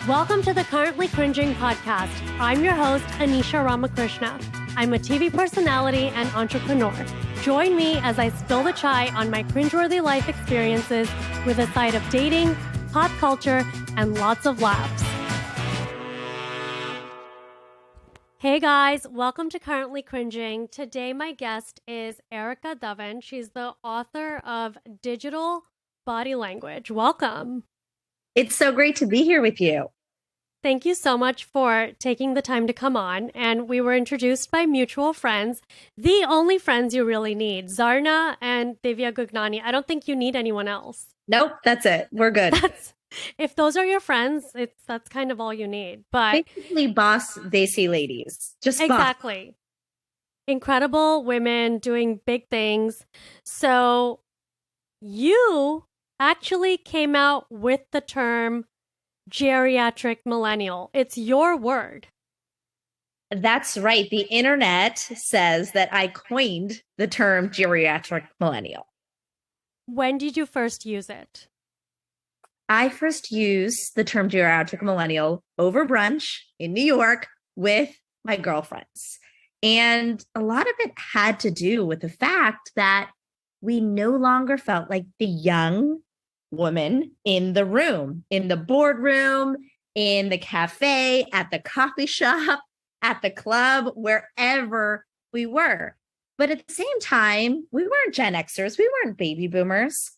Welcome to the Currently Cringing podcast. I'm your host, Anisha Ramakrishna. I'm a TV personality and entrepreneur. Join me as I spill the chai on my cringeworthy life experiences with a side of dating, pop culture, and lots of laughs. Hey guys, welcome to Currently Cringing. Today my guest is Erica Dhawan. She's the author of Digital Body Language. Welcome. It's so great to be here with you. Thank you so much for taking the time to come on. And we were introduced by mutual friends, the only friends you really need, Zarna and Divya Gugnani. I don't think you need anyone else. Nope, that's it. We're good. If those are your friends, that's kind of all you need. But basically, boss Desi ladies, just exactly. Boss. Incredible women doing big things. So you actually came out with the term geriatric millennial. It's your word. That's right. The internet says that I coined the term geriatric millennial. When did you first use it? I first used the term geriatric millennial over brunch in New York with my girlfriends. And a lot of it had to do with the fact that we no longer felt like the young woman in the room, in the boardroom, in the cafe, at the coffee shop, at the club, wherever we were. But at the same time, we weren't Gen Xers, we weren't baby boomers.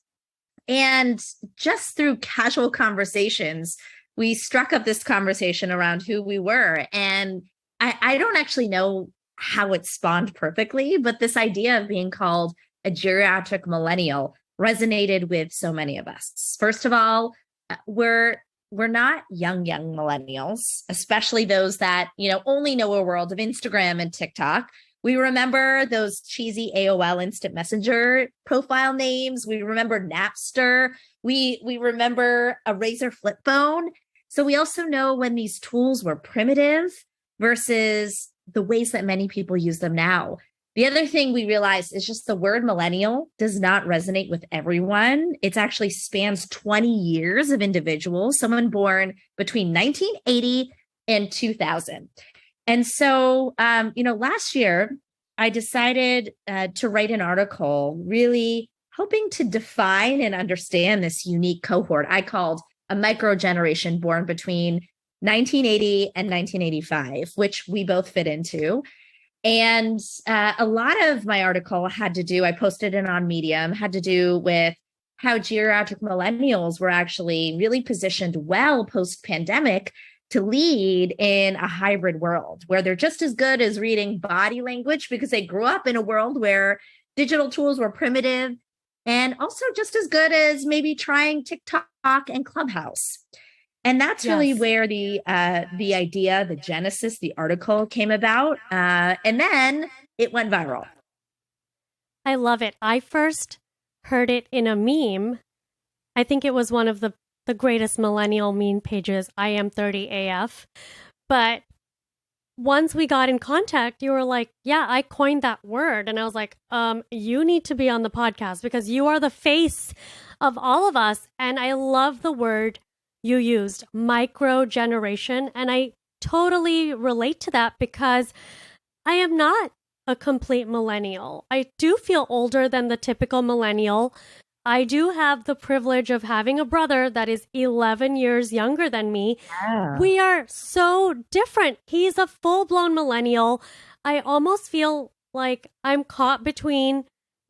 And just through casual conversations, we struck up this conversation around who we were. And I don't actually know how it spawned perfectly, but this idea of being called a geriatric millennial resonated with so many of us. First of all, we're not young millennials, especially those that, only know a world of Instagram and TikTok. We remember those cheesy AOL Instant Messenger profile names. We remember Napster. We remember a Razor flip phone. So we also know when these tools were primitive versus the ways that many people use them now. The other thing we realized is just the word millennial does not resonate with everyone. It actually spans 20 years of individuals, someone born between 1980 and 2000. And so, last year, I decided to write an article really hoping to define and understand this unique cohort I called a micro generation born between 1980 and 1985, which we both fit into. And a lot of my article I posted it on Medium, had to do with how geriatric millennials were actually really positioned well post-pandemic to lead in a hybrid world where they're just as good as reading body language because they grew up in a world where digital tools were primitive, and also just as good as maybe trying TikTok and Clubhouse. And that's really where the idea, the genesis, the article came about. And then it went viral. I love it. I first heard it in a meme. I think it was one of the greatest millennial meme pages, I am 30 AF. But once we got in contact, you were like, yeah, I coined that word. And I was like, you need to be on the podcast because you are the face of all of us. And I love the word you used, micro generation. And I totally relate to that because I am not a complete millennial. I do feel older than the typical millennial. I do have the privilege of having a brother that is 11 years younger than me. Yeah. We are so different. He's a full-blown millennial. I almost feel like I'm caught between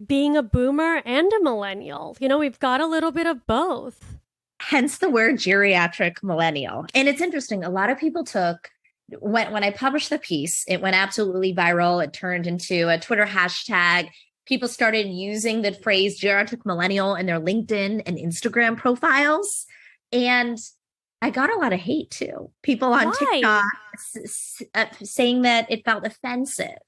being a boomer and a millennial. We've got a little bit of both. Hence the word geriatric millennial. And it's interesting. A lot of people when I published the piece, it went absolutely viral. It turned into a Twitter hashtag. People started using the phrase geriatric millennial in their LinkedIn and Instagram profiles. And I got a lot of hate too. People on TikTok saying that it felt offensive.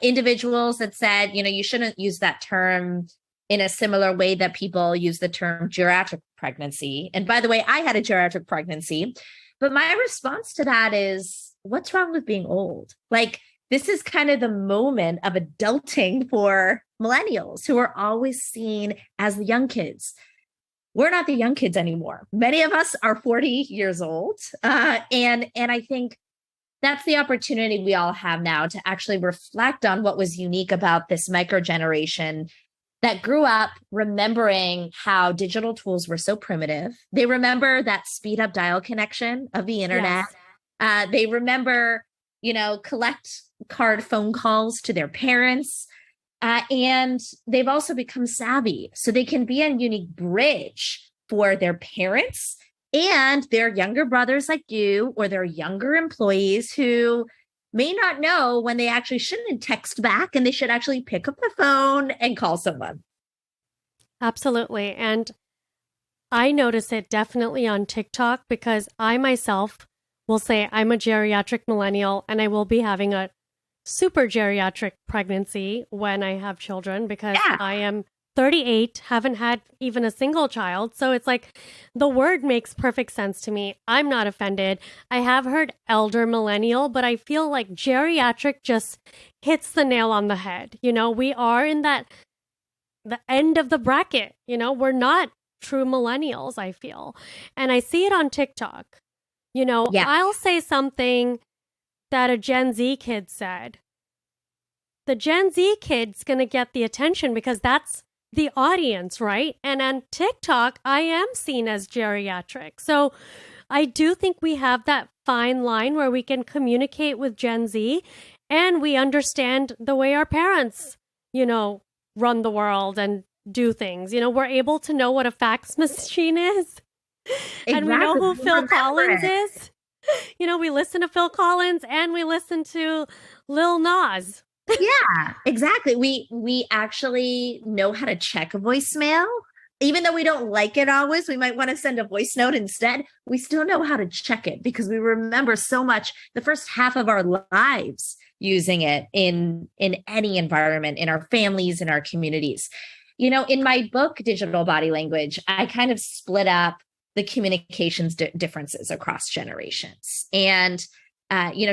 Individuals that said, you shouldn't use that term in a similar way that people use the term geriatric pregnancy. And by the way, I had a geriatric pregnancy, but my response to that is, what's wrong with being old? Like, this is kind of the moment of adulting for millennials who are always seen as the young kids. we're not the young kids anymore. Many of us are 40 years old. And I think that's the opportunity we all have now to actually reflect on what was unique about this micro generation that grew up remembering how digital tools were so primitive. They remember that speed up dial connection of the internet. Yes. They remember, collect card phone calls to their parents. And they've also become savvy. So they can be a unique bridge for their parents and their younger brothers like you, or their younger employees who may not know when they actually shouldn't text back and they should actually pick up the phone and call someone. Absolutely. And I notice it definitely on TikTok, because I myself will say I'm a geriatric millennial and I will be having a super geriatric pregnancy when I have children, because I am 38, haven't had even a single child. So it's like the word makes perfect sense to me. I'm not offended. I have heard elder millennial, but I feel like geriatric just hits the nail on the head. We are in the end of the bracket. We're not true millennials, I feel. And I see it on TikTok. I'll say something that a Gen Z kid said. The Gen Z kid's going to get the attention because that's the audience, right? And on TikTok, I am seen as geriatric. So I do think we have that fine line where we can communicate with Gen Z and we understand the way our parents, run the world and do things. We're able to know what a fax machine is. Exactly. And we know who Phil Collins is. We listen to Phil Collins and we listen to Lil Nas. Yeah, exactly. We actually know how to check a voicemail. Even though we don't like it always, we might want to send a voice note instead. We still know how to check it because we remember so much the first half of our lives using it in any environment, in our families, in our communities. In my book, Digital Body Language, I kind of split up the communications differences across generations. And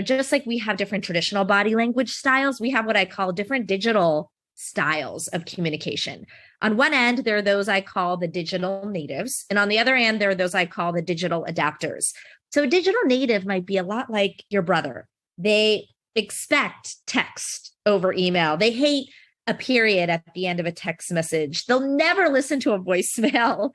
just like we have different traditional body language styles, we have what I call different digital styles of communication. On one end, there are those I call the digital natives. And on the other end, there are those I call the digital adapters. So a digital native might be a lot like your brother. They expect text over email. They hate a period at the end of a text message. They'll never listen to a voicemail.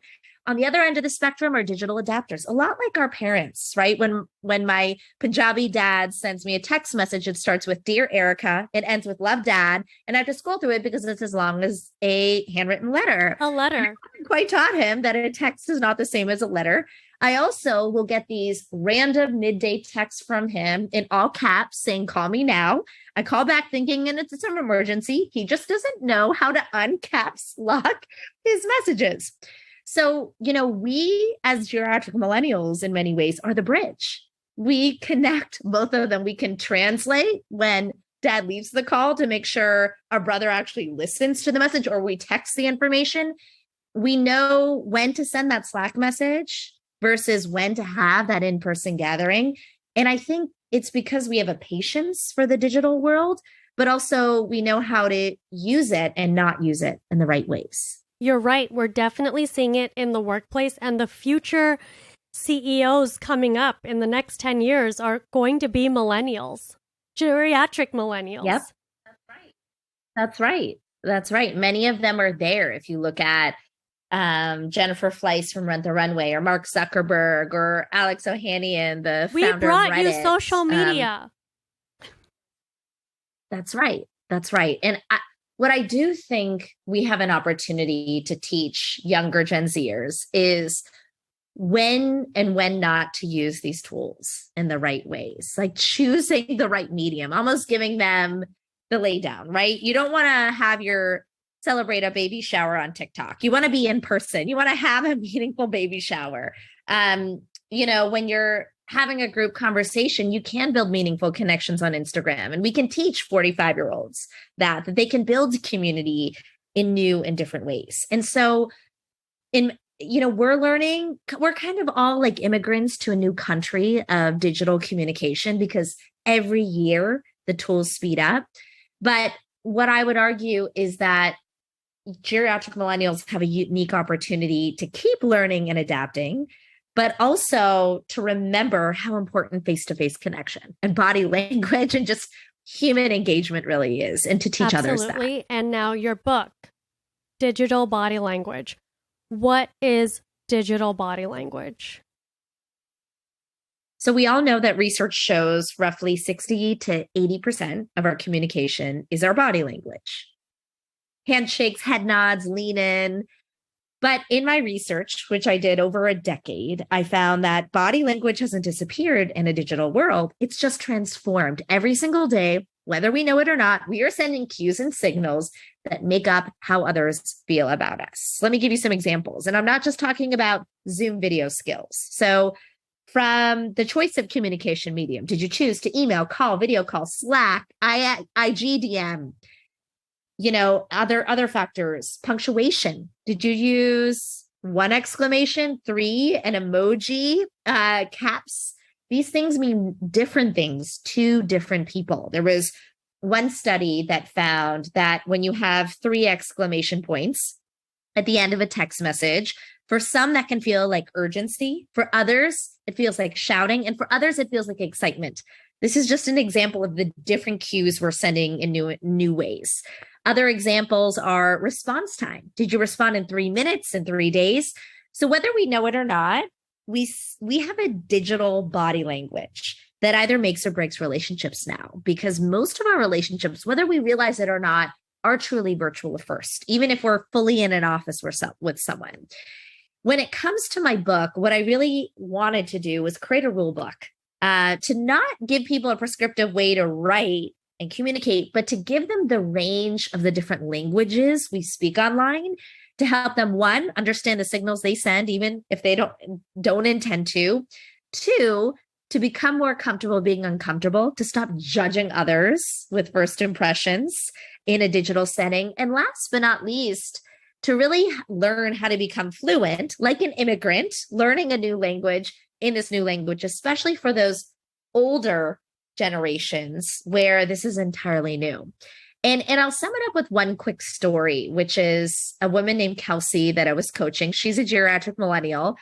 On the other end of the spectrum are digital adapters, a lot like our parents, right? When my Punjabi dad sends me a text message, it starts with Dear Erica, it ends with Love Dad, and I have to scroll through it because it's as long as a handwritten letter. A letter. I haven't quite taught him that a text is not the same as a letter. I also will get these random midday texts from him in all caps saying, call me now. I call back thinking and it's some emergency. He just doesn't know how to uncaps lock his messages. So, we as geriatric millennials in many ways are the bridge. We connect both of them. We can translate when dad leaves the call to make sure our brother actually listens to the message, or we text the information. We know when to send that Slack message versus when to have that in-person gathering. And I think it's because we have a patience for the digital world, but also we know how to use it and not use it in the right ways. You're right. We're definitely seeing it in the workplace, and the future CEOs coming up in the next 10 years are going to be millennials, geriatric millennials. Yep. That's right. Many of them are there. If you look at Jennifer Fleiss from Rent the Runway, or Mark Zuckerberg, or Alex Ohanian, the founder of Reddit. We brought you social media. That's right. And what I do think we have an opportunity to teach younger Gen Zers is when and when not to use these tools in the right ways, like choosing the right medium, almost giving them the lay down, right? You don't want to celebrate a baby shower on TikTok. You want to be in person. You want to have a meaningful baby shower. When you're having a group conversation, you can build meaningful connections on Instagram. And we can teach 45-year-olds that they can build community in new and different ways. And so we're kind of all like immigrants to a new country of digital communication because every year the tools speed up. But what I would argue is that geriatric millennials have a unique opportunity to keep learning and adapting, but also to remember how important face-to-face connection and body language and just human engagement really is, and to teach others that. Absolutely. And now your book, Digital Body Language. What is digital body language? So we all know that research shows roughly 60 to 80% of our communication is our body language. Handshakes, head nods, lean in. But in my research, which I did over a decade, I found that body language hasn't disappeared in a digital world. It's just transformed every single day. Whether we know it or not, we are sending cues and signals that make up how others feel about us. Let me give you some examples. And I'm not just talking about Zoom video skills. So from the choice of communication medium, did you choose to email, call, video call, Slack, IGDM? Other factors, punctuation. Did you use 1 exclamation, 3, an emoji, caps? These things mean different things to different people. There was one study that found that when you have 3 exclamation points at the end of a text message, for some that can feel like urgency. For others, it feels like shouting. And for others, it feels like excitement. This is just an example of the different cues we're sending in new ways. Other examples are response time. Did you respond in 3 minutes, in 3 days? So whether we know it or not, we have a digital body language that either makes or breaks relationships now, because most of our relationships, whether we realize it or not, are truly virtual first, even if we're fully in an office with someone. When it comes to my book, what I really wanted to do was create a rule book to not give people a prescriptive way to write and communicate, but to give them the range of the different languages we speak online to help them, 1, understand the signals they send, even if they don't intend to. 2, to become more comfortable being uncomfortable, to stop judging others with first impressions in a digital setting. And last but not least, to really learn how to become fluent, like an immigrant, learning a new language in this new language, especially for those older generations where this is entirely new. And I'll sum it up with one quick story, which is a woman named Kelsey that I was coaching. She's a geriatric millennial,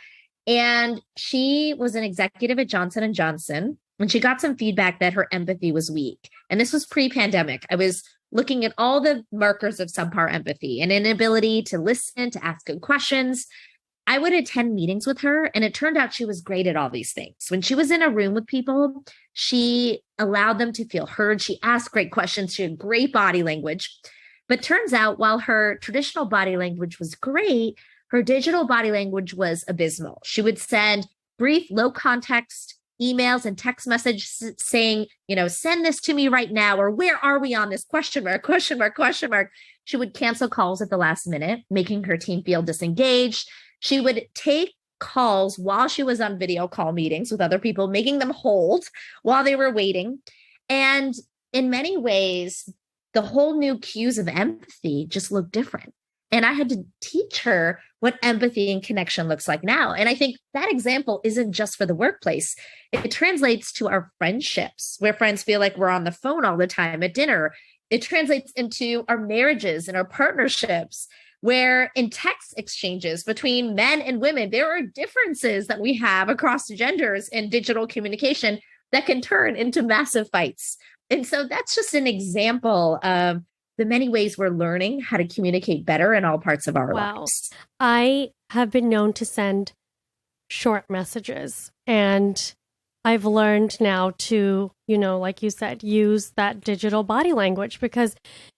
and she was an executive at Johnson & Johnson, and she got some feedback that her empathy was weak. And this was pre-pandemic. I was looking at all the markers of subpar empathy, an inability to listen, to ask good questions. I would attend meetings with her, and it turned out she was great at all these things. When she was in a room with people, she allowed them to feel heard. She asked great questions. She had great body language. But turns out, while her traditional body language was great, her digital body language was abysmal. She would send brief, low context emails and text messages saying, send this to me right now, or where are we on this ? Question mark. She would cancel calls at the last minute, making her team feel disengaged. She would take calls while she was on video call meetings with other people, making them hold while they were waiting. And in many ways, the whole new cues of empathy just looked different. And I had to teach her what empathy and connection looks like now. And I think that example isn't just for the workplace. It translates to our friendships, where friends feel like we're on the phone all the time at dinner. It translates into our marriages and our partnerships, where in text exchanges between men and women, there are differences that we have across genders in digital communication that can turn into massive fights. And so that's just an example of the many ways we're learning how to communicate better in all parts of our lives. I have been known to send short messages, and I've learned now to, like you said, use that digital body language, because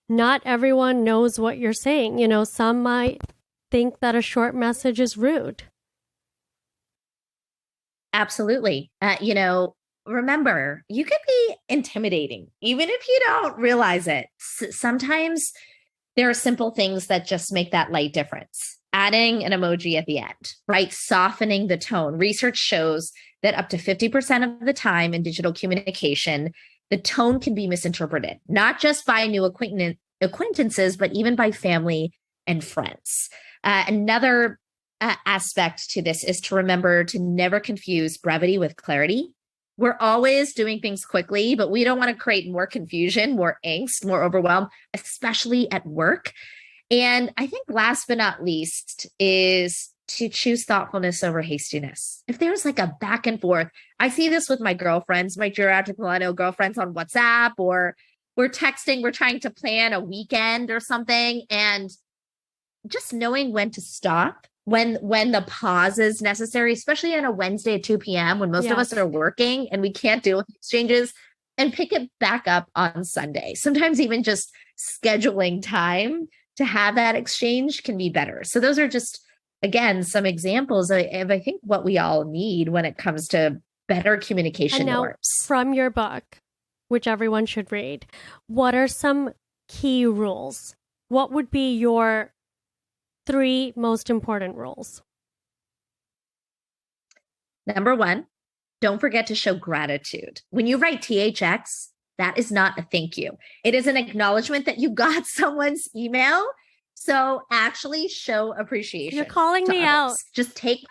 not everyone knows what you're saying. Some might think that a short message is rude. Absolutely. Remember, you can be intimidating, even if you don't realize it. Sometimes there are simple things that just make that light difference. Adding an emoji at the end, right? Softening the tone. Research shows that up to 50% of the time in digital communication, the tone can be misinterpreted, not just by new acquaintances, but even by family and friends. Another aspect to this is to remember to never confuse brevity with clarity. We're always doing things quickly, but we don't want to create more confusion, more angst, more overwhelm, especially at work. And I think last but not least is to choose thoughtfulness over hastiness. If there's like a back and forth, I see this with my girlfriends, my geriatric millennial girlfriends on WhatsApp, or we're texting, we're trying to plan a weekend or something. And just knowing when to stop, when the pause is necessary, especially on a Wednesday at 2 p.m. when most of us are working and we can't deal with exchanges, and pick it back up on Sunday. Sometimes even just scheduling time to have that exchange can be better. So those are just, again, some examples of I think what we all need when it comes to better communication and now, norms. From your book, which everyone should read, what are some key rules? What would be your 3 most important rules? Number 1, don't forget to show gratitude. When you write THX, that is not a thank you. It is an acknowledgement that you got someone's email. So actually show appreciation. You're calling me out. Just take,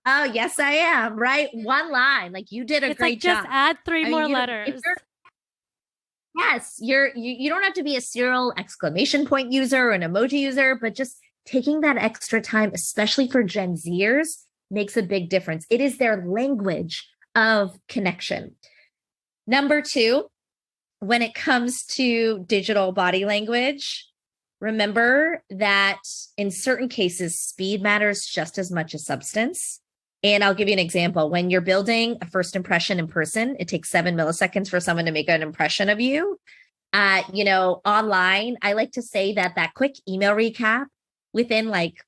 oh, yes, I am, right? One line, like you did a great job. Just add 3 more letters. Yes, you don't have to be a serial exclamation point user or an emoji user, but just taking that extra time, especially for Gen Zers, makes a big difference. It is their language of connection. Number 2, when it comes to digital body language, remember that in certain cases, speed matters just as much as substance. And I'll give you an example. When you're building a first impression in person, it takes 7 milliseconds for someone to make an impression of you. Online, I like to say that quick email recap within like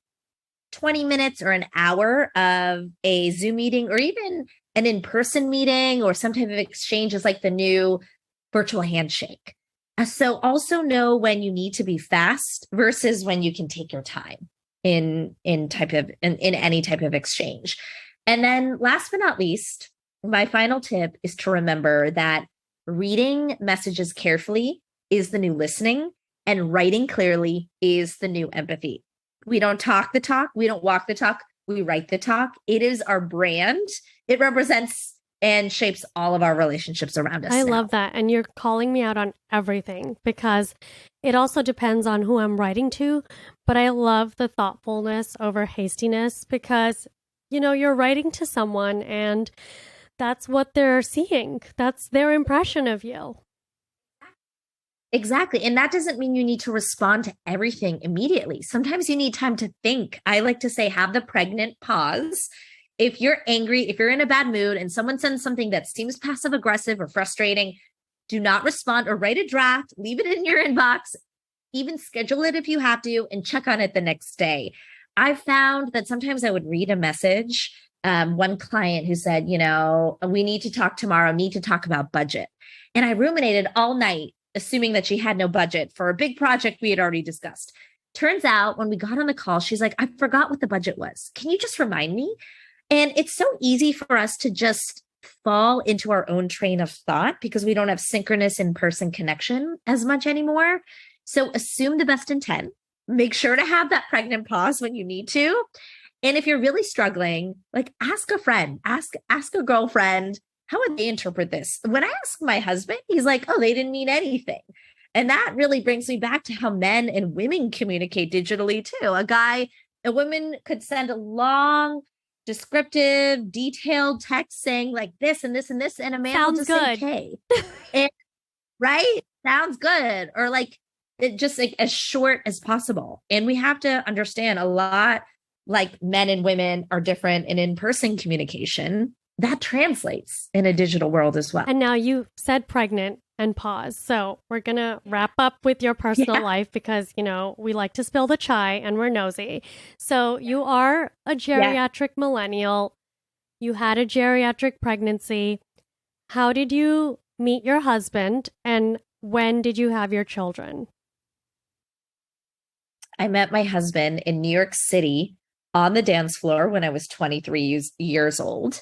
20 minutes or an hour of a Zoom meeting or even an in-person meeting or some type of exchange is like the new virtual handshake. So also know when you need to be fast versus when you can take your time in any type of exchange. And then last but not least, my final tip is to remember that reading messages carefully is the new listening, and writing clearly is the new empathy. We don't talk the talk. We don't walk the talk. We write the talk. It is our brand. It represents and shapes all of our relationships around us. I love that. And you're calling me out on everything because it also depends on who I'm writing to. But I love the thoughtfulness over hastiness because, you're writing to someone and that's what they're seeing. That's their impression of you. Exactly. And that doesn't mean you need to respond to everything immediately. Sometimes you need time to think. I like to say, have the pregnant pause. If you're angry, if you're in a bad mood and someone sends something that seems passive aggressive or frustrating, do not respond or write a draft, leave it in your inbox, even schedule it if you have to, and check on it the next day. I found that sometimes I would read a message. One client who said, we need to talk tomorrow, need to talk about budget. And I ruminated all night, assuming that she had no budget for a big project we had already discussed. Turns out when we got on the call, she's like, I forgot what the budget was. Can you just remind me? And it's so easy for us to just fall into our own train of thought because we don't have synchronous in-person connection as much anymore. So assume the best intent. Make sure to have that pregnant pause when you need to. And if you're really struggling, like ask a friend, ask a girlfriend, how would they interpret this? When I ask my husband, he's like, oh, they didn't mean anything. And that really brings me back to how men and women communicate digitally too. A woman could send a long, descriptive, detailed text saying like this and this and this, and a man will just say, okay. And, right? Sounds good. Or like it just like as short as possible. And we have to understand a lot, like men and women are different in in-person communication. That translates in a digital world as well. And now you said pregnant and pause. So we're going to wrap up with your personal life because, we like to spill the chai and we're nosy. So you are a geriatric millennial. You had a geriatric pregnancy. How did you meet your husband and when did you have your children? I met my husband in New York City on the dance floor when I was 23 years old.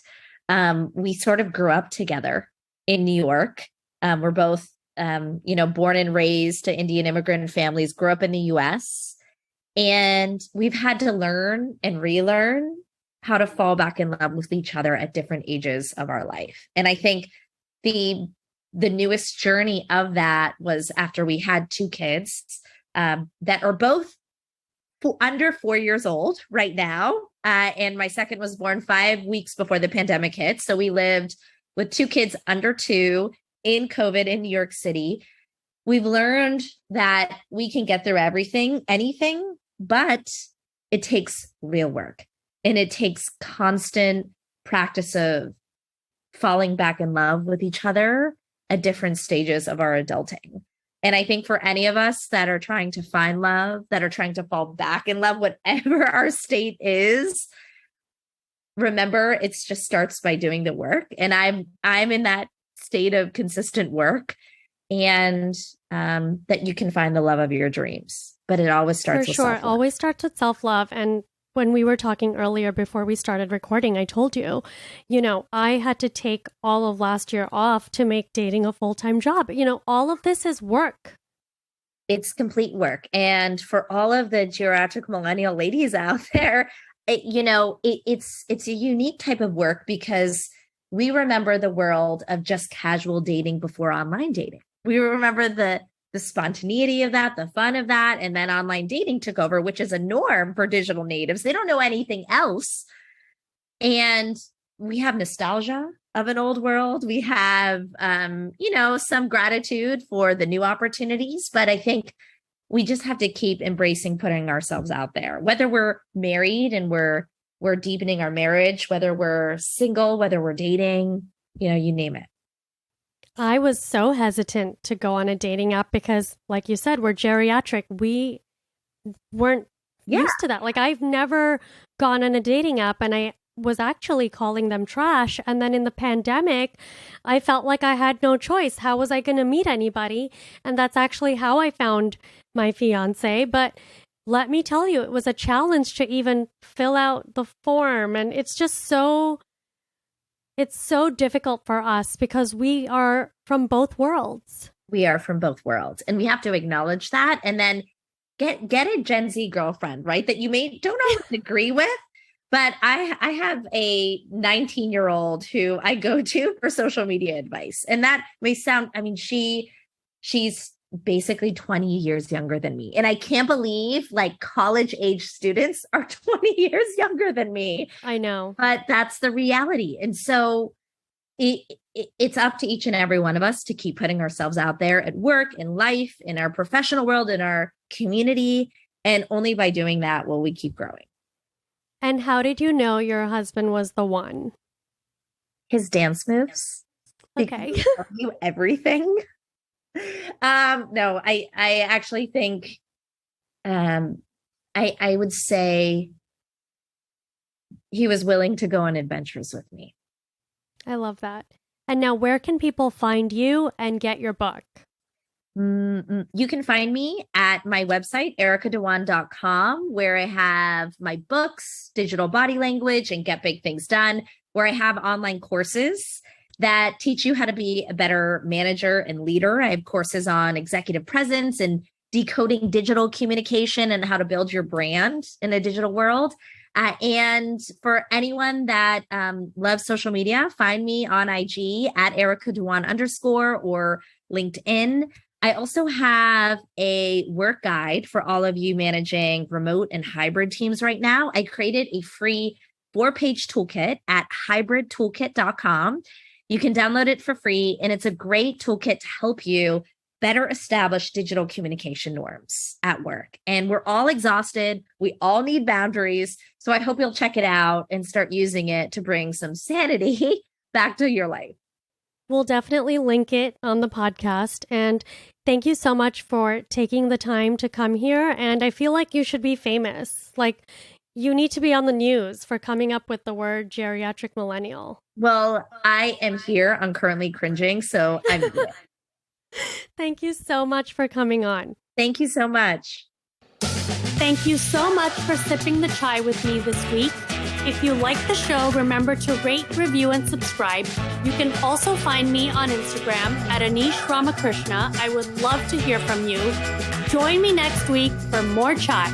We sort of grew up together in New York. We're both, born and raised to Indian immigrant families, grew up in the US. And we've had to learn and relearn how to fall back in love with each other at different ages of our life. And I think the newest journey of that was after we had 2 kids. that are both under 4 years old right now. And my second was born 5 weeks before the pandemic hit. So we lived with 2 kids under 2 in COVID in New York City. We've learned that we can get through anything, but it takes real work, and it takes constant practice of falling back in love with each other at different stages of our adulting. And I think for any of us that are trying to find love, that are trying to fall back in love, whatever our state is, remember, it just starts by doing the work. And I'm in that state of consistent work, and that you can find the love of your dreams. But it always starts with self-love. It always starts with self-love. And when we were talking earlier before we started recording, I told you, I had to take all of last year off to make dating a full-time job. All of this is work. It's complete work. And for all of the geriatric millennial ladies out there, it's a unique type of work because we remember the world of just casual dating before online dating. We remember the spontaneity of that, the fun of that. And then online dating took over, which is a norm for digital natives. They don't know anything else. And we have nostalgia of an old world. We have, some gratitude for the new opportunities. But I think we just have to keep embracing putting ourselves out there, whether we're married and we're deepening our marriage, whether we're single, whether we're dating, you name it. I was so hesitant to go on a dating app because, like you said, we're geriatric. We weren't used to that. Like, I've never gone on a dating app, and I was actually calling them trash. And then in the pandemic, I felt like I had no choice. How was I going to meet anybody? And that's actually how I found my fiance. But let me tell you, it was a challenge to even fill out the form. And it's just it's so difficult for us because we are from both worlds. We are from both worlds, and we have to acknowledge that, and then get a Gen Z girlfriend, right? That you don't always agree with. But I have a 19-year-old who I go to for social media advice. And that may sound, she's basically 20 years younger than me. And I can't believe college age students are 20 years younger than me. I know. But that's the reality. And so it's up to each and every one of us to keep putting ourselves out there at work, in life, in our professional world, in our community. And only by doing that will we keep growing. And how did you know your husband was the one? His dance moves. Okay. He tell you everything. No, I actually think I would say he was willing to go on adventures with me. I love that. And now, where can people find you and get your book? You can find me at my website, ericadhawan.com, where I have my books, Digital Body Language, and Get Big Things Done, where I have online courses that teach you how to be a better manager and leader. I have courses on executive presence and decoding digital communication and how to build your brand in a digital world. And for anyone that loves social media, find me on IG at Erica Dhawan _ or LinkedIn. I also have a work guide for all of you managing remote and hybrid teams right now. I created a free 4-page toolkit at hybridtoolkit.com. You can download it for free, and it's a great toolkit to help you better establish digital communication norms at work. And we're all exhausted. We all need boundaries. So I hope you'll check it out and start using it to bring some sanity back to your life. We'll definitely link it on the podcast. And thank you so much for taking the time to come here. And I feel like you should be famous. You need to be on the news for coming up with the word geriatric millennial. Well, I am here. I'm currently cringing, so I'm here. Thank you so much for coming on. Thank you so much. Thank you so much for sipping the chai with me this week. If you like the show, remember to rate, review, and subscribe. You can also find me on Instagram at Anisha Ramakrishna. I would love to hear from you. Join me next week for more chai.